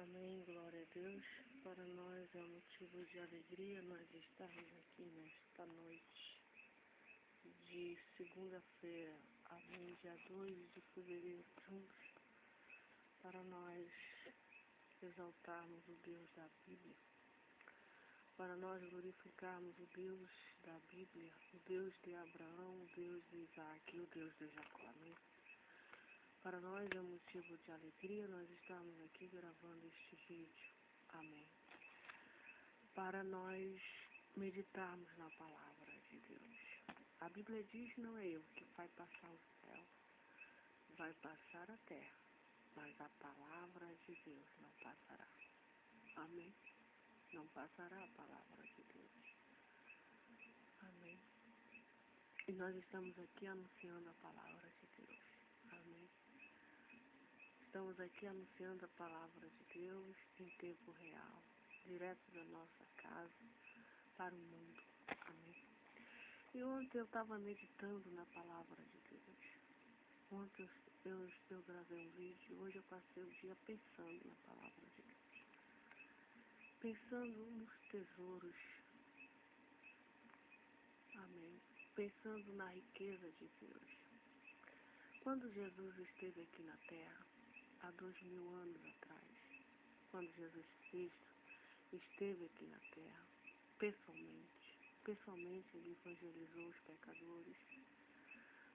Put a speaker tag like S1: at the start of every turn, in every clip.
S1: Amém, glória a Deus. Para nós é um motivo de alegria nós estarmos aqui nesta noite de segunda-feira, amém, dia 2 de fevereiro, juntos, para nós exaltarmos o Deus da Bíblia, para nós glorificarmos o Deus da Bíblia, o Deus de Abraão, o Deus de Isaac e o Deus de Jacó, amém. Para nós é um motivo de alegria nós estamos aqui gravando este vídeo. Amém. Para nós meditarmos na palavra de Deus. A Bíblia diz, não é eu que vai passar o céu, vai passar a terra, mas a palavra de Deus não passará. Amém. Não passará a palavra de Deus. Amém. E nós estamos aqui anunciando a palavra de Deus. Amém. Estamos aqui anunciando a palavra de Deus em tempo real, direto da nossa casa para o mundo. Amém. E ontem eu estava meditando na palavra de Deus. Ontem eu gravei um vídeo, hoje eu passei o dia pensando na palavra de Deus. Pensando nos tesouros. Amém. Pensando na riqueza de Deus. Quando Jesus esteve aqui na terra, há 2000 anos atrás, quando Jesus Cristo esteve aqui na terra, pessoalmente ele evangelizou os pecadores,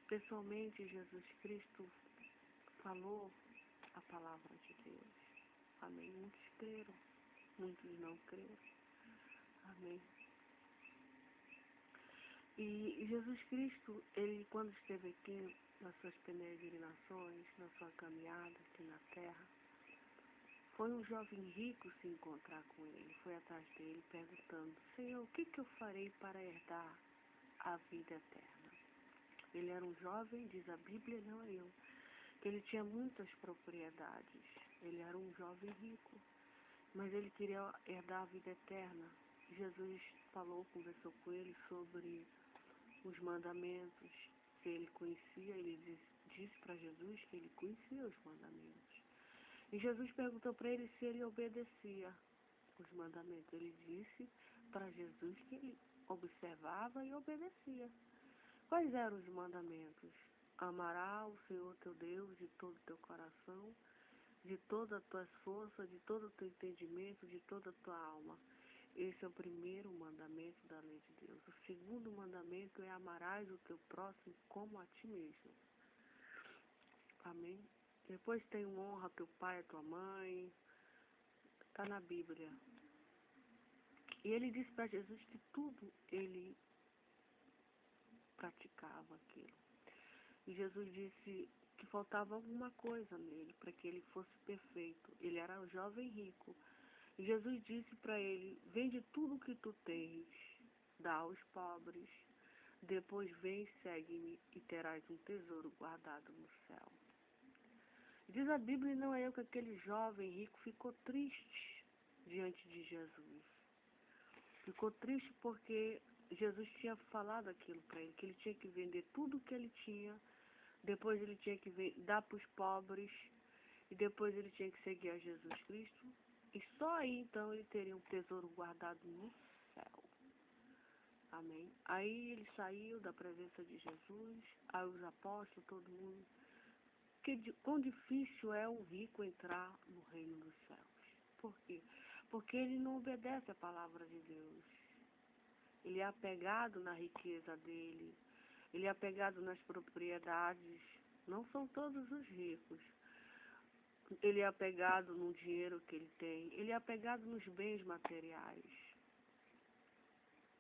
S1: pessoalmente Jesus Cristo falou a palavra de Deus. Amém. Muitos creram, muitos não creram. Amém. E Jesus Cristo, ele quando esteve aqui nas suas peregrinações, na sua caminhada aqui na terra, foi um jovem rico se encontrar com ele, foi atrás dele perguntando, Senhor, o que eu farei para herdar a vida eterna? Ele era um jovem, diz a Bíblia, não é eu, que ele tinha muitas propriedades, ele era um jovem rico, mas ele queria herdar a vida eterna. Jesus falou, conversou com ele sobre os mandamentos que ele conhecia, ele disse para Jesus que ele conhecia os mandamentos. E Jesus perguntou para ele se ele obedecia os mandamentos. Ele disse para Jesus que ele observava e obedecia. Quais eram os mandamentos? Amará o Senhor teu Deus de todo o teu coração, de toda a tua força, de todo o teu entendimento, de toda a tua alma. Esse é o primeiro mandamento da lei de Deus. O segundo mandamento é amarás o teu próximo como a ti mesmo. Amém? Depois tem honra teu pai e tua mãe. Está na Bíblia. E ele disse para Jesus que tudo ele praticava aquilo. E Jesus disse que faltava alguma coisa nele para que ele fosse perfeito. Ele era um jovem rico. E Jesus disse para ele, vende tudo o que tu tens, dá aos pobres, depois vem e segue-me e terás um tesouro guardado no céu. Diz a Bíblia, não é eu, que aquele jovem rico ficou triste diante de Jesus. Ficou triste porque Jesus tinha falado aquilo para ele, que ele tinha que vender tudo o que ele tinha, depois ele tinha que dar para os pobres, e depois ele tinha que seguir a Jesus Cristo. E só aí, então, ele teria um tesouro guardado no céu. Amém. Aí ele saiu da presença de Jesus, aí os apóstolos, todo mundo. Quão difícil é um rico entrar no reino dos céus. Por quê? Porque ele não obedece à palavra de Deus. Ele é apegado na riqueza dele. Ele é apegado nas propriedades. Não são todos os ricos. Ele é apegado no dinheiro que ele tem. Ele é apegado nos bens materiais.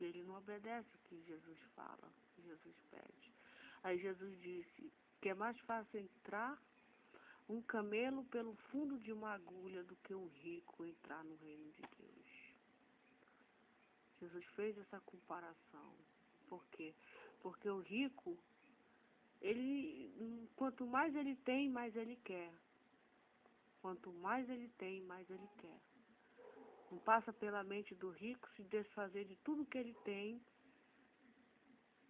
S1: Ele não obedece o que Jesus fala, o que Jesus pede. Aí Jesus disse que é mais fácil entrar um camelo pelo fundo de uma agulha do que um rico entrar no reino de Deus. Jesus fez essa comparação. Por quê? Porque o rico, quanto mais ele tem, mais ele quer. Quanto mais ele tem, mais ele quer. Não passa pela mente do rico se desfazer de tudo que ele tem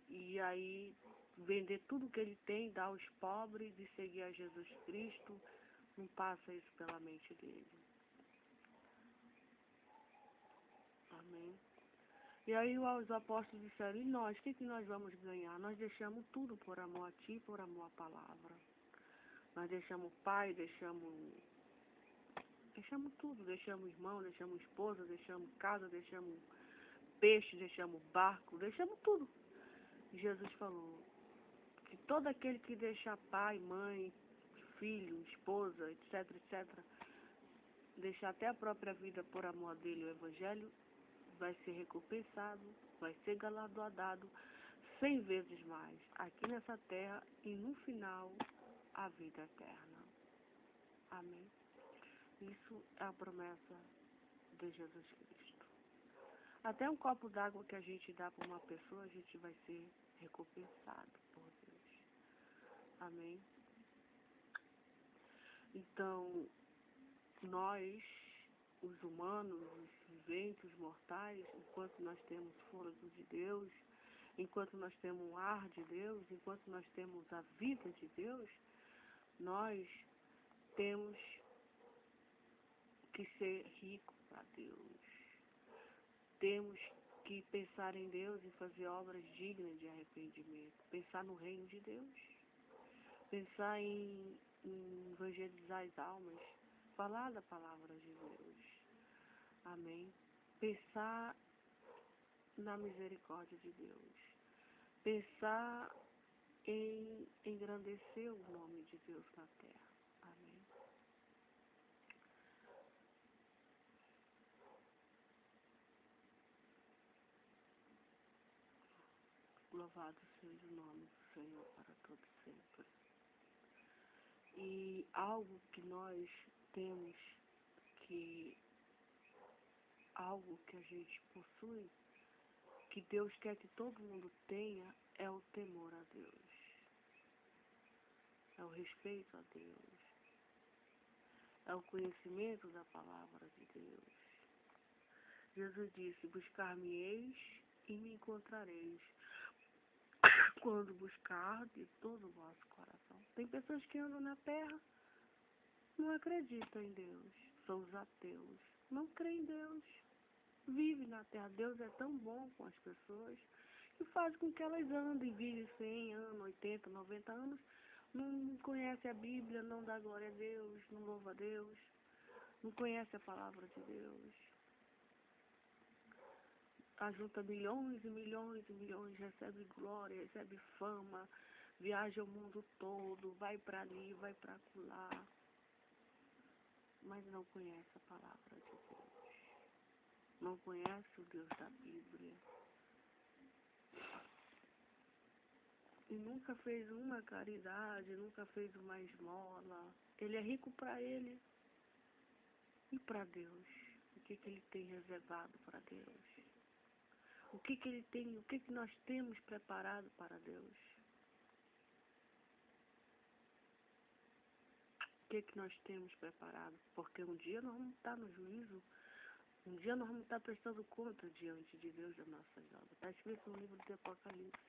S1: e aí vender tudo que ele tem, dar aos pobres e seguir a Jesus Cristo. Não passa isso pela mente dele. Amém. E aí os apóstolos disseram, e nós, o que nós vamos ganhar? Nós deixamos tudo por amor a ti, por amor à palavra. Nós deixamos pai, deixamos tudo, deixamos irmão, deixamos esposa, deixamos casa, deixamos peixe, deixamos barco, deixamos tudo. E Jesus falou que todo aquele que deixar pai, mãe, filho, esposa, etc, etc, deixar até a própria vida por amor dele, o evangelho, vai ser recompensado, vai ser galardoado 100 vezes mais aqui nessa terra e no final a vida eterna. Amém. Isso é a promessa de Jesus Cristo. Até um copo d'água que a gente dá para uma pessoa, a gente vai ser recompensado por Deus. Amém. Então, nós, os humanos, os viventes, os mortais, enquanto nós temos fôlego de Deus, enquanto nós temos o ar de Deus, enquanto nós temos a vida de Deus, nós temos que ser ricos para Deus. Temos que pensar em Deus e fazer obras dignas de arrependimento. Pensar no reino de Deus. Pensar em evangelizar as almas. Falar da palavra de Deus. Amém. Pensar na misericórdia de Deus. Pensar em engrandecer o nome de Deus na terra. Amém. Louvado seja o nome do Senhor para todo sempre. E algo que nós temos algo que a gente possui, que Deus quer que todo mundo tenha, é o temor a Deus. É o respeito a Deus. É o conhecimento da palavra de Deus. Jesus disse, buscar-me-eis e me encontrareis, quando buscar de todo o vosso coração. Tem pessoas que andam na terra, não acreditam em Deus, são os ateus, não creem em Deus, vivem na terra. Deus é tão bom com as pessoas que faz com que elas andem, vivem 100 anos, 80, 90 anos, não conhece a Bíblia, não dá glória a Deus, não louva a Deus, não conhece a palavra de Deus. Ajunta milhões e milhões e milhões, recebe glória, recebe fama, viaja o mundo todo, vai para ali, vai para lá, mas não conhece a palavra de Deus, não conhece o Deus da Bíblia, e nunca fez uma caridade, nunca fez uma esmola. Ele é rico para ele e para Deus. O que ele tem reservado para Deus? O que ele tem, o que nós temos preparado para Deus? O que nós temos preparado? Porque um dia nós vamos estar no juízo, um dia nós vamos estar prestando conta diante de Deus das nossas obras. Está escrito no livro do Apocalipse.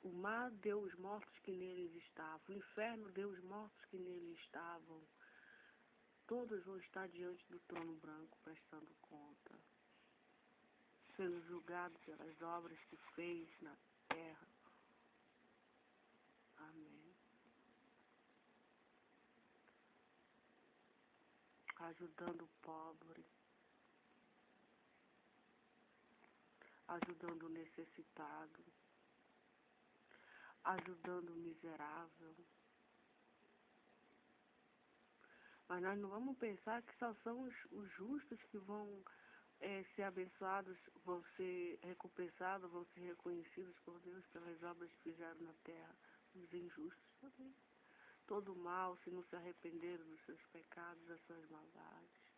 S1: O mar deu os mortos que neles estavam, o inferno deu os mortos que neles estavam. Todos vão estar diante do trono branco prestando conta, sendo julgado pelas obras que fez na terra. Amém. Ajudando o pobre, ajudando o necessitado, ajudando o miserável. Mas nós não vamos pensar que só são os justos que vão ser abençoados, vão ser recompensados, vão ser reconhecidos por Deus pelas obras que fizeram na terra. Os injustos também. Todo mal, se não se arrependeram dos seus pecados, das suas maldades,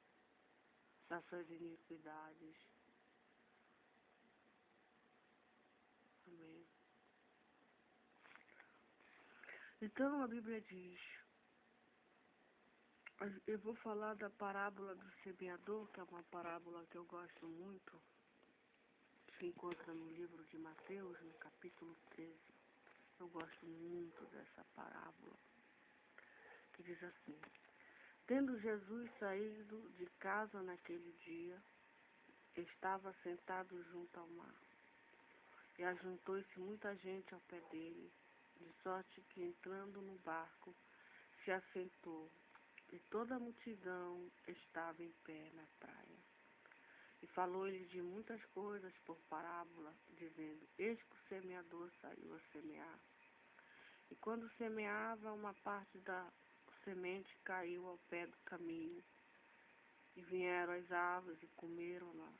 S1: das suas iniquidades. Amém. Então a Bíblia diz, eu vou falar da parábola do semeador, que é uma parábola que eu gosto muito, se encontra no livro de Mateus, no capítulo 13. Eu gosto muito dessa parábola, que diz assim: tendo Jesus saído de casa naquele dia, estava sentado junto ao mar, e ajuntou-se muita gente ao pé dele, de sorte que, entrando no barco, se assentou, e toda a multidão estava em pé na praia. E falou-lhe de muitas coisas por parábola, dizendo: Eis que o semeador saiu a semear. E quando semeava, uma parte da semente caiu ao pé do caminho, e vieram as aves e comeram-na,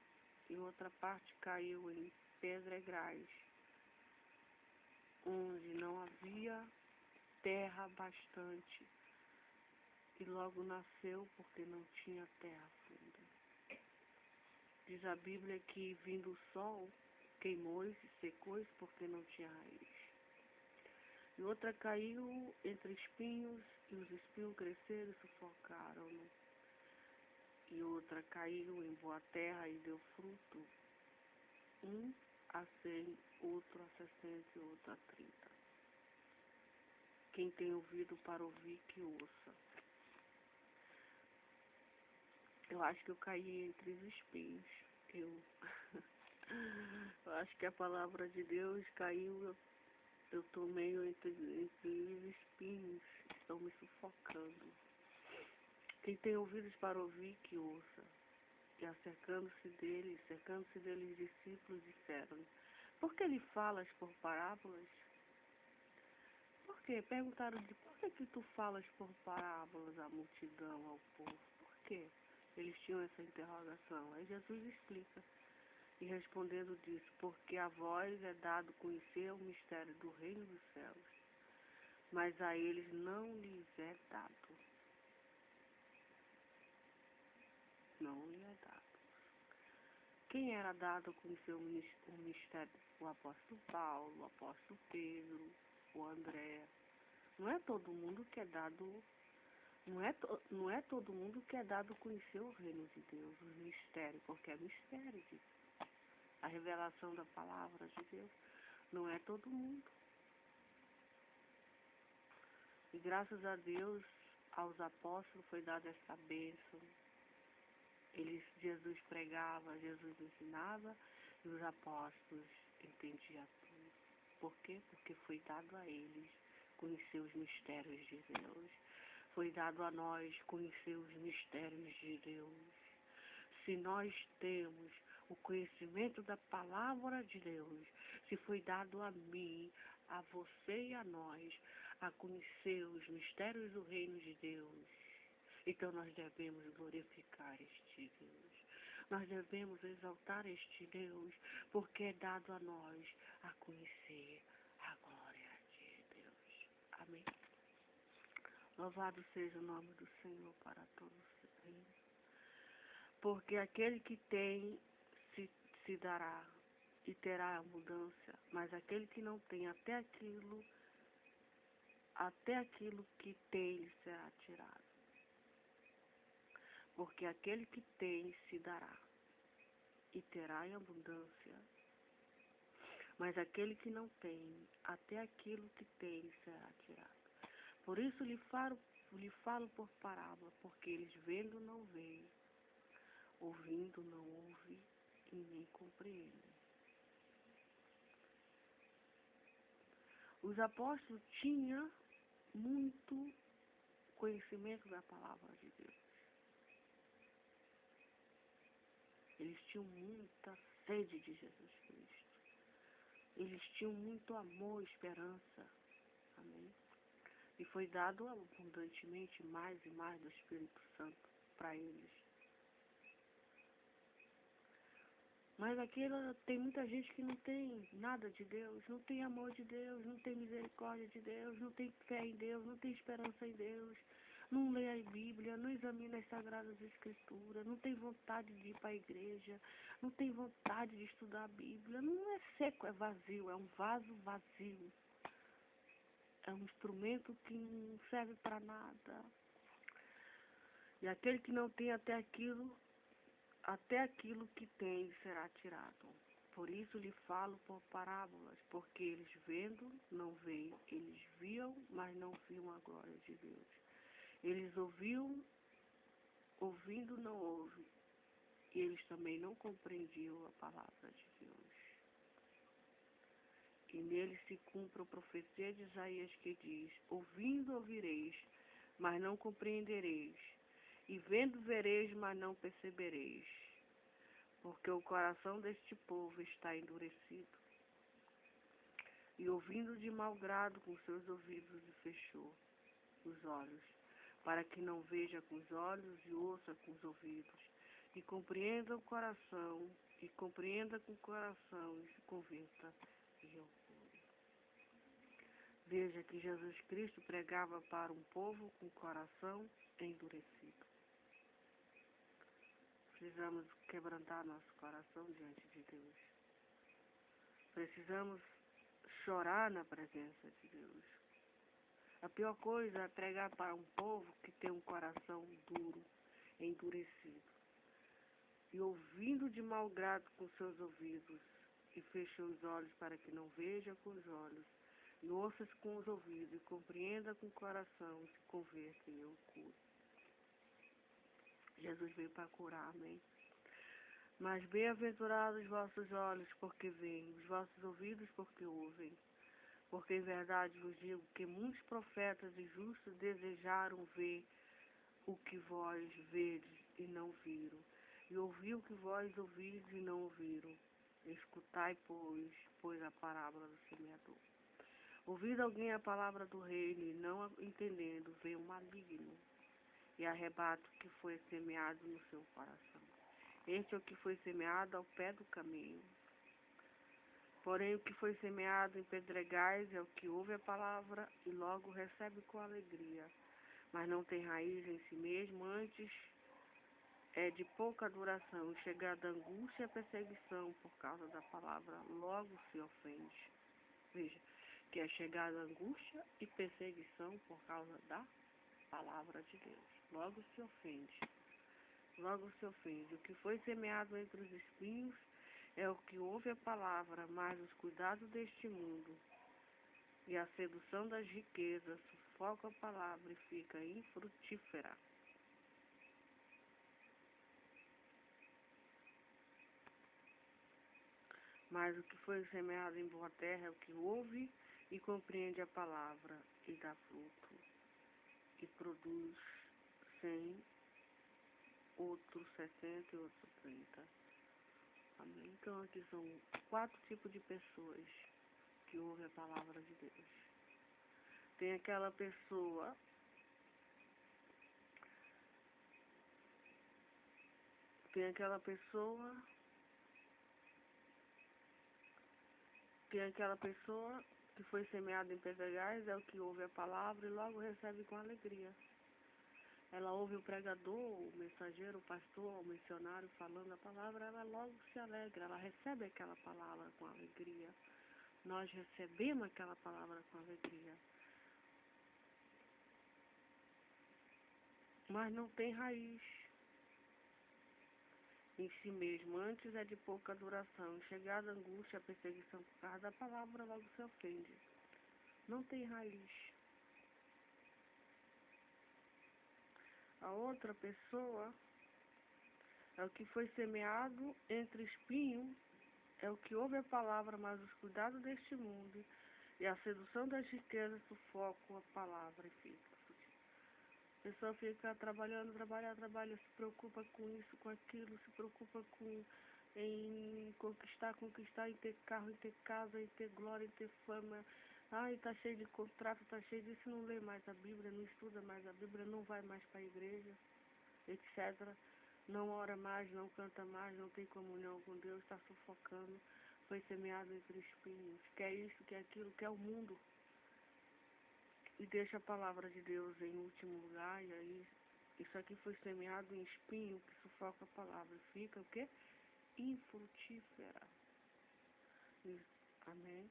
S1: e outra parte caiu em pedregais, onde não havia terra bastante, e logo nasceu, porque não tinha terra funda. Diz a Bíblia que, vindo o sol, queimou-se e secou-se, porque não tinha raiz. E outra caiu entre espinhos, e os espinhos cresceram e sufocaram-no. E outra caiu em boa terra e deu fruto, um a 100, outro a 60 e outro a 30. Quem tem ouvido para ouvir, que ouça. Eu acho que eu caí entre os espinhos. Eu acho que a palavra de Deus caiu. Eu estou meio entre os espinhos, estão me sufocando. Quem tem ouvidos para ouvir, que ouça. E cercando-se dele, os discípulos disseram: Por que lhe falas por parábolas? Por quê? Perguntaram de por que tu falas por parábolas à multidão, ao povo? Por quê? Eles tinham essa interrogação. Aí Jesus explica. E respondendo disse: Porque a vós é dado conhecer o mistério do reino dos céus, mas a eles não lhes é dado. Não lhe é dado. Quem era dado a conhecer o mistério? O apóstolo Paulo, o apóstolo Pedro, o André. Não é todo mundo que é dado, não é todo mundo que é dado conhecer o reino de Deus, o mistério, porque é mistério de Deus. A revelação da palavra de Deus não é todo mundo. E graças a Deus, aos apóstolos foi dada essa bênção. Jesus pregava, Jesus ensinava, e os apóstolos entendiam tudo. Por quê? Porque foi dado a eles conhecer os mistérios de Deus. Foi dado a nós conhecer os mistérios de Deus. Se nós temos o conhecimento da palavra de Deus, se foi dado a mim, a você e a nós, a conhecer os mistérios do reino de Deus, então nós devemos glorificar este Deus. Nós devemos exaltar este Deus, porque é dado a nós a conhecer a glória de Deus. Amém. Louvado seja o nome do Senhor para todos os reinos. Porque aquele que tem se dará e terá abundância, mas aquele que não tem, até aquilo que tem lhe será tirado. Porque aquele que tem se dará e terá em abundância, mas aquele que não tem, até aquilo que tem lhe será tirado. Por isso lhe falo por parábola, porque eles vendo não veem, ouvindo não ouvem e nem compreendem. Os apóstolos tinham muito conhecimento da palavra de Deus. Eles tinham muita sede de Jesus Cristo. Eles tinham muito amor e esperança. Amém? E foi dado abundantemente mais e mais do Espírito Santo para eles. Mas tem muita gente que não tem nada de Deus, não tem amor de Deus, não tem misericórdia de Deus, não tem fé em Deus, não tem esperança em Deus, não lê a Bíblia, não examina as Sagradas Escrituras, não tem vontade de ir para a igreja, não tem vontade de estudar a Bíblia. Não é seco, é vazio, é um vaso vazio. É um instrumento que não serve para nada. E aquele que não tem até aquilo que tem será tirado. Por isso lhe falo por parábolas, porque eles vendo não veem, eles viam, mas não viam a glória de Deus. Eles ouvindo não ouvem, que eles também não compreendiam a palavra de Deus. E nele se cumpre a profecia de Isaías que diz: ouvindo ouvireis, mas não compreendereis, e vendo vereis, mas não percebereis, porque o coração deste povo está endurecido, e ouvindo de mau grado com seus ouvidos e fechou os olhos, para que não veja com os olhos e ouça com os ouvidos, e compreenda o coração, e compreenda com o coração, e se converta e eu cure. Veja que Jesus Cristo pregava para um povo com o coração endurecido. Precisamos quebrantar nosso coração diante de Deus. Precisamos chorar na presença de Deus. A pior coisa é pregar para um povo que tem um coração duro, endurecido, e ouvindo de mau grado com seus ouvidos, e fecha os olhos para que não veja com os olhos, e ouça com os ouvidos, e compreenda com o coração, e se converta e eu curo. Jesus veio para curar, amém? Mas bem-aventurados os vossos olhos, porque veem, os vossos ouvidos, porque ouvem. Porque em verdade vos digo que muitos profetas e justos desejaram ver o que vós vedes e não viram, e ouvir o que vós ouvides e não ouviram. Escutai, pois a parábola do semeador. Ouvindo alguém a palavra do reino e não entendendo, vem o maligno e arrebata o que foi semeado no seu coração. Este é o que foi semeado ao pé do caminho. Porém, o que foi semeado em pedregais é o que ouve a palavra e logo recebe com alegria, mas não tem raiz em si mesmo, antes é de pouca duração, chegada a angústia e a perseguição por causa da palavra, logo se ofende. Veja, que é chegada a angústia e perseguição por causa da palavra de Deus. Logo se ofende. Logo se ofende. O que foi semeado entre os espinhos é o que ouve a palavra, mas os cuidados deste mundo e a sedução das riquezas sufocam a palavra e fica infrutífera. Mas o que foi semeado em boa terra é o que ouve e compreende a palavra e dá fruto, e produz 100, outro 60 e outro 30. Amém? Então aqui são 4 tipos de pessoas que ouvem a palavra de Deus. Tem aquela pessoa que foi semeada em pedregais, é o que ouve a palavra e logo recebe com alegria. Ela ouve o pregador, o mensageiro, o pastor, o missionário falando a palavra, ela logo se alegra, ela recebe aquela palavra com alegria. Nós recebemos aquela palavra com alegria. Mas não tem raiz em si mesmo. Antes é de pouca duração. Chegada a angústia, a perseguição por causa da palavra, logo se ofende. Não tem raiz. A outra pessoa é o que foi semeado entre espinho, é o que ouve a palavra, mas os cuidados deste mundo e a sedução das riquezas sufocam a palavra e fica. A pessoa fica trabalhando, trabalha, se preocupa com isso, com aquilo, se preocupa em conquistar, em ter carro, em ter casa, em ter glória, em ter fama. Ai, tá cheio de contrato, tá cheio disso, não lê mais a Bíblia, não estuda mais a Bíblia, não vai mais para a igreja, etc. Não ora mais, não canta mais, não tem comunhão com Deus, está sufocando. Foi semeado entre espinhos. Quer isso, quer aquilo, quer o mundo. E deixa a palavra de Deus em último lugar, e aí isso aqui foi semeado em espinho que sufoca a palavra. Fica o quê? Infrutífera. Amém?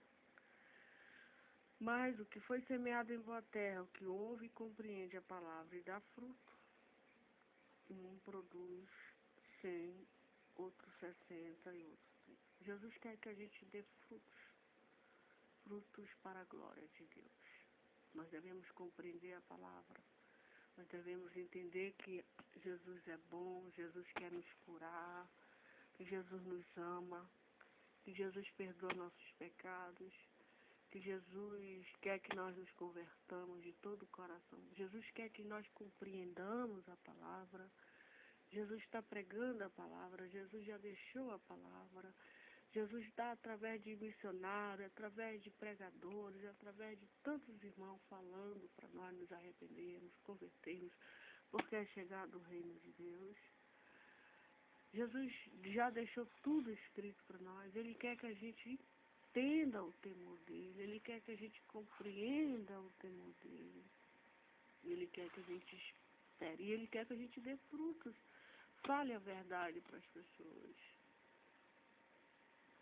S1: Mas o que foi semeado em boa terra, o que ouve e compreende a palavra e dá fruto, um produz 100, outro 60 e outro 30. Jesus quer que a gente dê frutos para a glória de Deus. Nós devemos compreender a palavra. Nós devemos entender que Jesus é bom, Jesus quer nos curar, que Jesus nos ama, que Jesus perdoa nossos pecados, que Jesus quer que nós nos convertamos de todo o coração. Jesus quer que nós compreendamos a palavra. Jesus está pregando a palavra, Jesus já deixou a palavra. Jesus está através de missionários, através de pregadores, através de tantos irmãos falando para nós nos arrependermos, convertermos, porque é chegado o reino de Deus. Jesus já deixou tudo escrito para nós. Ele quer que a gente entenda o temor dele. Ele quer que a gente compreenda o temor dele. Ele quer que a gente espere. E ele quer que a gente dê frutos. Fale a verdade para as pessoas.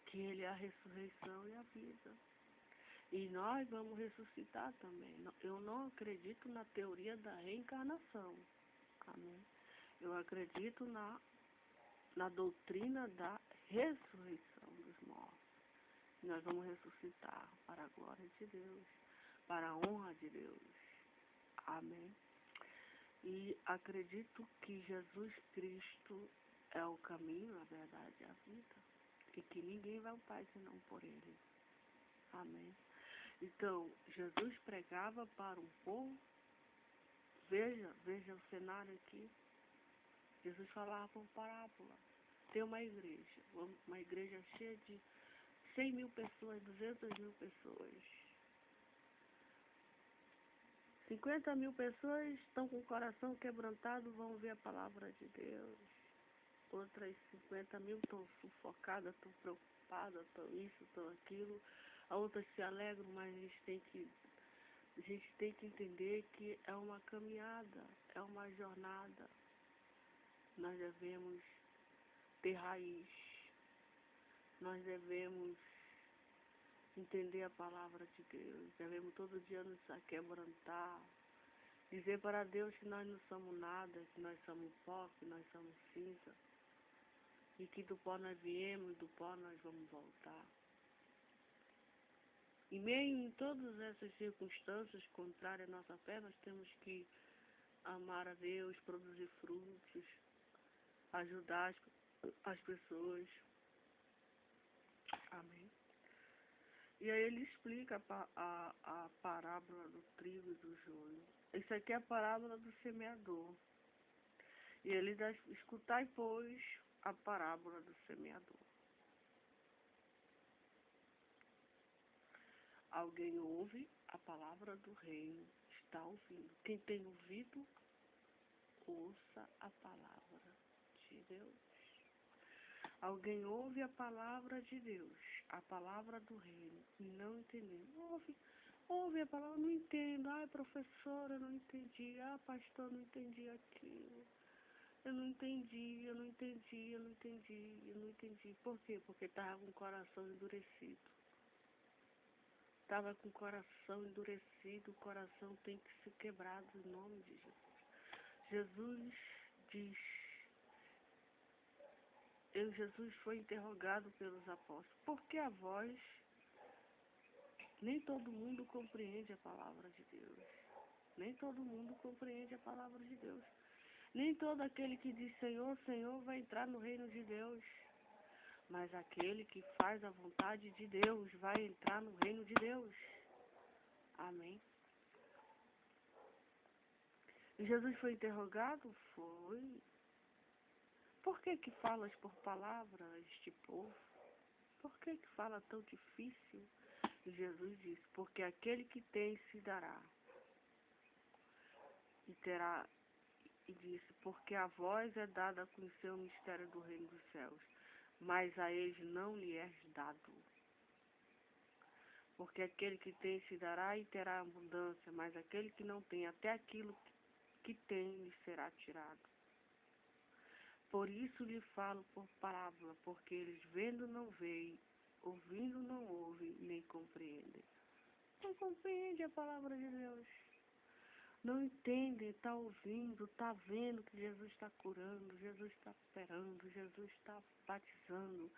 S1: Que ele é a ressurreição e a vida. E nós vamos ressuscitar também. Eu não acredito na teoria da reencarnação. Amém? Eu acredito na doutrina da ressurreição dos mortos. Nós vamos ressuscitar para a glória de Deus, para a honra de Deus. Amém? E acredito que Jesus Cristo é o caminho, a verdade e a vida. E que ninguém vai ao Pai senão por Ele. Amém? Então, Jesus pregava para um povo. Veja o cenário aqui. Jesus falava por parábola. Tem uma igreja cheia de 100 mil pessoas, 200 mil pessoas. 50 mil pessoas estão com o coração quebrantado, vão ver a palavra de Deus. Outras 50 mil estão sufocadas, estão preocupadas, estão isso, estão aquilo. A outras se alegram, mas a gente tem que entender que é uma caminhada, é uma jornada. Nós devemos ter raiz. Nós devemos entender a palavra de Deus. Devemos todo dia nos quebrantar. Dizer para Deus que nós não somos nada, que nós somos pó, que nós somos cinza. E que do pó nós viemos, do pó nós vamos voltar. E meio em todas essas circunstâncias contrárias à nossa fé, nós temos que amar a Deus, produzir frutos, ajudar as pessoas. Amém. E aí ele explica a parábola do trigo e do joio. Isso aqui é a parábola do semeador. E ele dá, escutai, pois, a parábola do semeador. Alguém ouve a palavra do reino, está ouvindo. Quem tem ouvido, ouça a palavra de Deus. Alguém ouve a palavra de Deus, a palavra do reino, e não entendeu. Ouve a palavra, não entendo. Ai, professora, eu não entendi. Ah, pastor, eu não entendi aquilo. Eu não entendi. Por quê? Porque estava com o coração endurecido. Estava com o coração endurecido, o coração tem que ser quebrado em nome de Jesus. Jesus diz, Jesus foi interrogado pelos apóstolos, por que a vós, nem todo mundo compreende a palavra de Deus. Nem todo mundo compreende a palavra de Deus. Nem todo aquele que diz Senhor, Senhor vai entrar no reino de Deus. Mas aquele que faz a vontade de Deus vai entrar no reino de Deus. Amém. E Jesus foi interrogado? Foi. Por que falas por palavra este povo? Por que fala tão difícil? E Jesus disse, porque aquele que tem se dará. E terá, e disse, porque a vós é dada a conhecer o mistério do reino dos céus, mas a eles não lhe é dado. Porque aquele que tem se dará e terá abundância, mas aquele que não tem, até aquilo que tem lhe será tirado. Por isso lhe falo por parábola, porque eles vendo não veem, ouvindo não ouvem, nem compreendem. Não compreende a palavra de Deus. Não entende, está ouvindo, está vendo que Jesus está curando, Jesus está operando, Jesus está batizando,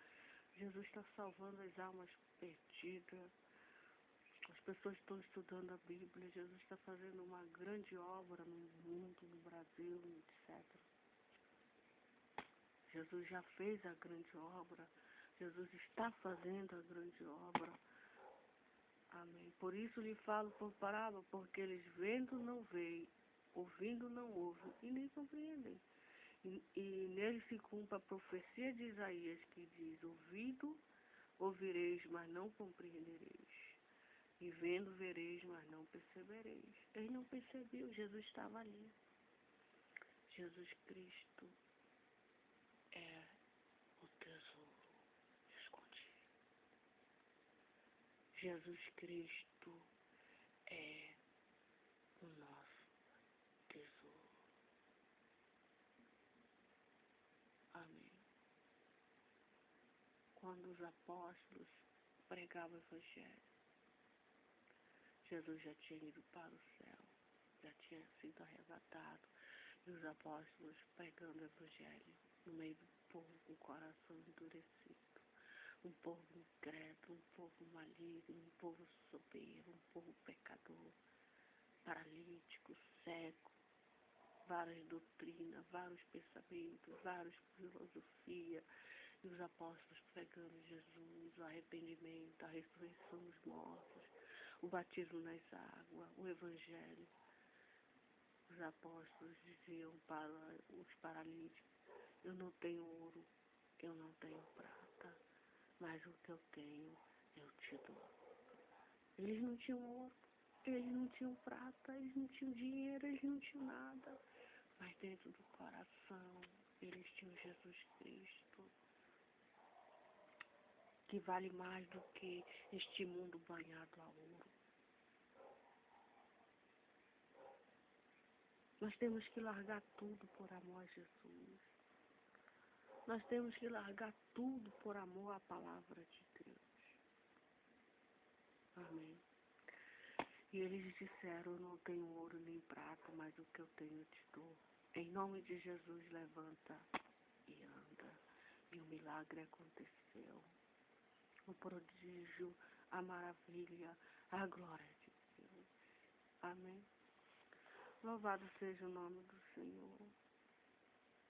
S1: Jesus está salvando as almas perdidas. As pessoas estão estudando a Bíblia, Jesus está fazendo uma grande obra no mundo, no Brasil, etc. Jesus já fez a grande obra. Jesus está fazendo a grande obra. Amém. Por isso lhe falo por parábola, porque eles vendo não veem, ouvindo não ouvem e nem compreendem. E nele se cumpre a profecia de Isaías, que diz: ouvido ouvireis, mas não compreendereis. E vendo vereis, mas não percebereis. Ele não percebeu, Jesus estava ali. Jesus Cristo é o tesouro escondido. Jesus Cristo é o nosso tesouro. Amém. Quando os apóstolos pregavam o Evangelho, Jesus já tinha ido para o céu, já tinha sido arrebatado, e os apóstolos pregando o Evangelho no meio do povo com o coração endurecido, um povo incrédulo, um povo maligno, um povo soberbo, um povo pecador, paralítico, cego, várias doutrinas, vários pensamentos, várias filosofias, e os apóstolos pregando Jesus, o arrependimento, a ressurreição dos mortos, o batismo nas águas, o Evangelho. Os apóstolos diziam para os paralíticos: eu não tenho ouro, eu não tenho prata, mas o que eu tenho, eu te dou. Eles não tinham ouro, eles não tinham prata, eles não tinham dinheiro, eles não tinham nada. Mas dentro do coração, eles tinham Jesus Cristo, que vale mais do que este mundo banhado a ouro. Nós temos que largar tudo por amor a Jesus. Nós temos que largar tudo por amor à palavra de Deus. Amém. E eles disseram: eu não tenho ouro nem prata, mas o que eu tenho eu te dou. Em nome de Jesus, levanta e anda. E o milagre aconteceu. O prodígio, a maravilha, a glória de Deus. Amém. Louvado seja o nome do Senhor.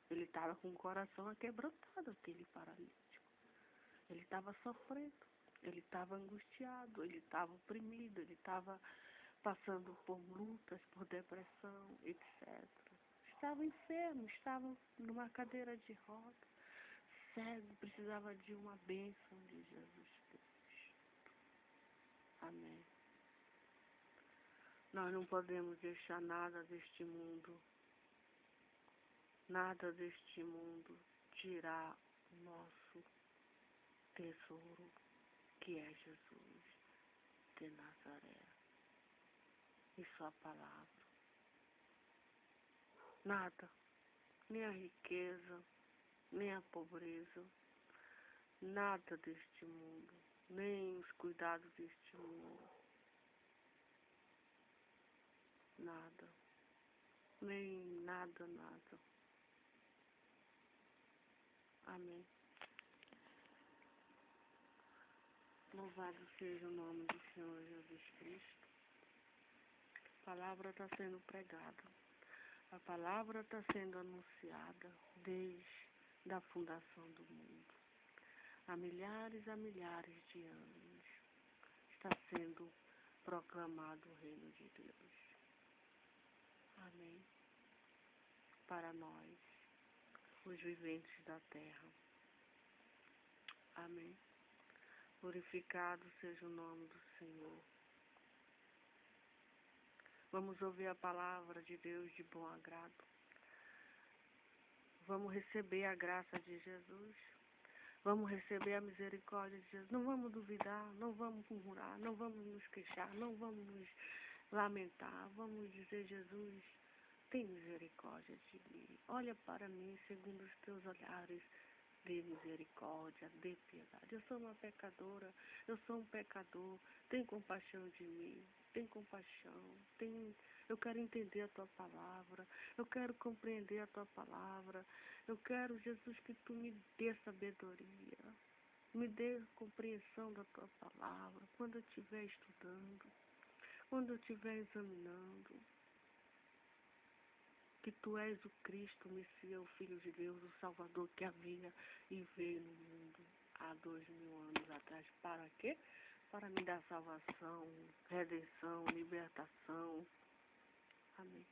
S1: Ele estava com o coração aquebrantado, aquele paralítico. Ele estava sofrendo, ele estava angustiado, ele estava oprimido, ele estava passando por lutas, por depressão, etc. Estava enfermo, estava numa cadeira de rodas, cego, precisava de uma bênção de Jesus Cristo. Amém. Nós não podemos deixar nada deste mundo tirar o nosso tesouro, que é Jesus de Nazaré e sua palavra. Nada, nem a riqueza, nem a pobreza, nada deste mundo, nem os cuidados deste mundo, nada, nem nada. Amém. Louvado seja o nome do Senhor Jesus Cristo. A palavra está sendo pregada. A palavra está sendo anunciada desde a fundação do mundo. Há milhares de anos está sendo proclamado o reino de Deus. Amém. Para nós, os viventes da terra. Amém. Glorificado seja o nome do Senhor. Vamos ouvir a palavra de Deus de bom agrado. Vamos receber a graça de Jesus. Vamos receber a misericórdia de Jesus. Não vamos duvidar, não vamos murmurar, não vamos nos queixar, não vamos nos lamentar. Vamos dizer: Jesus, tem misericórdia de mim. Olha para mim segundo os teus olhares. Dê misericórdia, dê piedade. Eu sou uma pecadora, eu sou um pecador. Tem compaixão de mim, tem compaixão. Eu quero entender a tua palavra, eu quero compreender a tua palavra. Eu quero, Jesus, que tu me dê sabedoria, me dê compreensão da tua palavra quando eu estiver estudando, quando eu estiver examinando. que tu és o Cristo, o Messias, o Filho de Deus, o Salvador que havia e veio no mundo há 2000 anos atrás. Para quê? Para me dar salvação, redenção, libertação. Amém.